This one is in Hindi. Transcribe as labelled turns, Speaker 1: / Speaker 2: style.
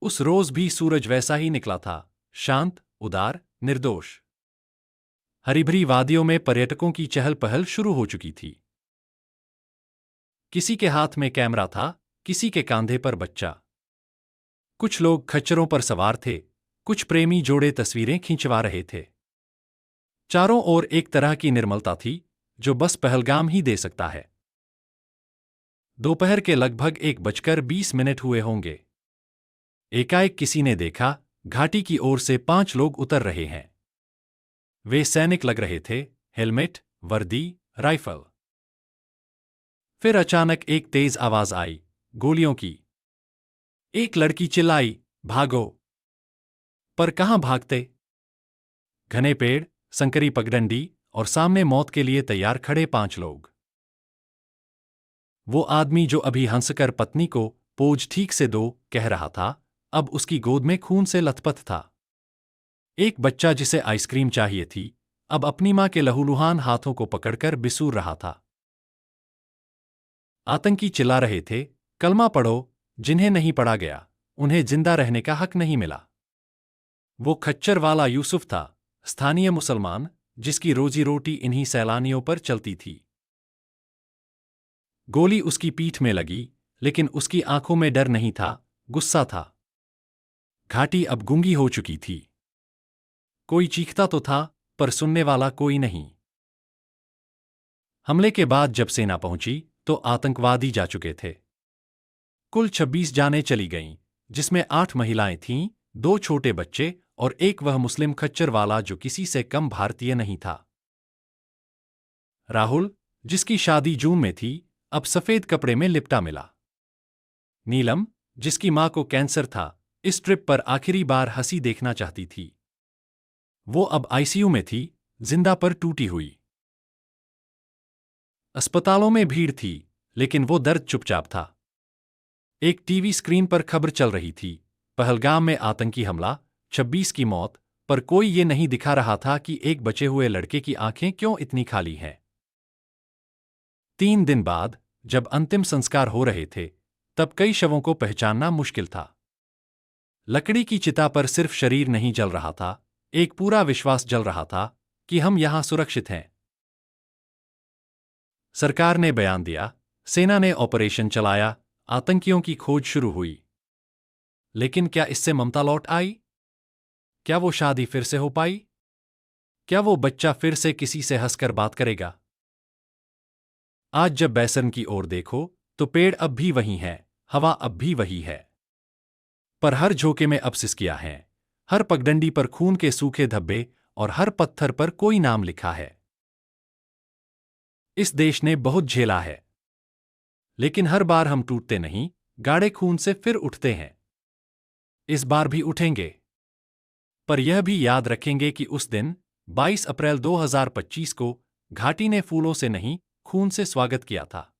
Speaker 1: उस रोज भी सूरज वैसा ही निकला था, शांत, उदार, निर्दोष। हरी-भरी वादियों में पर्यटकों की चहल पहल शुरू हो चुकी थी। किसी के हाथ में कैमरा था, किसी के कांधे पर बच्चा। कुछ लोग खच्चरों पर सवार थे, कुछ प्रेमी जोड़े तस्वीरें खिंचवा रहे थे। चारों ओर एक तरह की निर्मलता थी, जो बस पहलगाम ही दे सकता है। दोपहर के लगभग 1:20 हुए होंगे। एकाएक किसी ने देखा, घाटी की ओर से 5 लोग उतर रहे हैं। वे सैनिक लग रहे थे, हेलमेट, वर्दी, राइफल। फिर अचानक एक तेज आवाज आई, गोलियों की। एक लड़की चिल्लाई, भागो! पर कहां भागते? घने पेड़, संकरी पगडंडी और सामने मौत के लिए तैयार खड़े 5 लोग। वो आदमी जो अभी हंसकर पत्नी को पोज ठीक से दो कह रहा था, अब उसकी गोद में खून से लथपथ था। एक बच्चा जिसे आइसक्रीम चाहिए थी, अब अपनी मां के लहूलुहान हाथों को पकड़कर बिसूर रहा था। आतंकी चिल्ला रहे थे, कलमा पढ़ो, जिन्हें नहीं पढ़ा गया, उन्हें जिंदा रहने का हक नहीं मिला। वो खच्चर वाला यूसुफ था, स्थानीय मुसलमान, जिसकी रोजी रोटी इन्हीं सैलानियों पर चलती थी। गोली उसकी पीठ में लगी, लेकिन उसकी आंखों में डर नहीं था, गुस्सा था। घाटी अब गूंगी हो चुकी थी। कोई चीखता तो था, पर सुनने वाला कोई नहीं। हमले के बाद जब सेना पहुंची, तो आतंकवादी जा चुके थे। कुल 26 जानें चली गईं, जिसमें 8 महिलाएं थीं, 2 छोटे बच्चे और एक वह मुस्लिम खच्चर वाला जो किसी से कम भारतीय नहीं था। राहुल, जिसकी शादी जून में थी, अब सफेद कपड़े में लिपटा मिला। नीलम, जिसकी मां को कैंसर था, इस ट्रिप पर आखिरी बार हंसी देखना चाहती थी। वो अब आईसीयू में थी, जिंदा पर टूटी हुई। अस्पतालों में भीड़ थी, लेकिन वो दर्द चुपचाप था। एक टीवी स्क्रीन पर खबर चल रही थी, पहलगाम में आतंकी हमला, 26 की मौत, पर कोई ये नहीं दिखा रहा था कि एक बचे हुए लड़के की आंखें क्यों इतनी खाली हैं। 3 दिन बाद, जब अंतिम संस्कार हो रहे थे, तब कई शवों को पहचानना मुश्किल था। लकड़ी की चिता पर सिर्फ शरीर नहीं जल रहा था, एक पूरा विश्वास जल रहा था कि हम यहां सुरक्षित हैं। सरकार ने बयान दिया, सेना ने ऑपरेशन चलाया, आतंकियों की खोज शुरू हुई। लेकिन क्या इससे ममता लौट आई? क्या वो शादी फिर से हो पाई? क्या वो बच्चा फिर से किसी से हंसकर बात करेगा? आज जब बैसन की ओर देखो, तो पेड़ अब भी वही हैं, हवा अब भी वही है। पर हर झोंके में अब सिसकियां हैं, हर पगडंडी पर खून के सूखे धब्बे और हर पत्थर पर कोई नाम लिखा है। इस देश ने बहुत झेला है, लेकिन हर बार हम टूटते नहीं, गाढ़े खून से फिर उठते हैं। इस बार भी उठेंगे, पर यह भी याद रखेंगे कि उस दिन 22 अप्रैल 2025 को घाटी ने फूलों से नहीं, खून से स्वागत किया था।